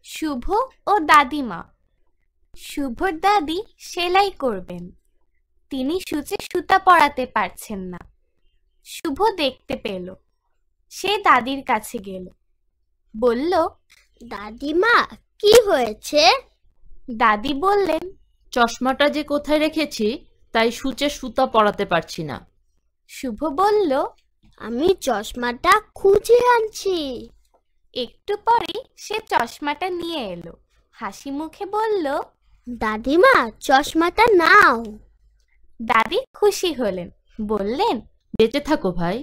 শুভ ও দাদিমা। শুভর দাদি সেলাই করবেন, তিনি সূচে সুতা পরাতে পারছেন না। শুভ দেখতে পেল, সে দাদির কাছে গেল, বলল, দাদিমা কি হয়েছে? দাদি বললেন, চশমাটা যে কোথায় রেখেছি তাই সূচে সুতা পরাতে পারছি না। শুভ বলল, আমি চশমাটা খুঁজে আনছি। একটু পরেই সে চশমাটা নিয়ে এলো, হাসি মুখে বলল, দাদিমা চশমাটা নাও। দাদি খুশি হলেন, বললেন, বেঁচে থাকো ভাই।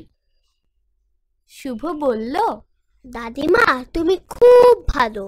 শুভ বলল, দাদিমা তুমি খুব ভালো।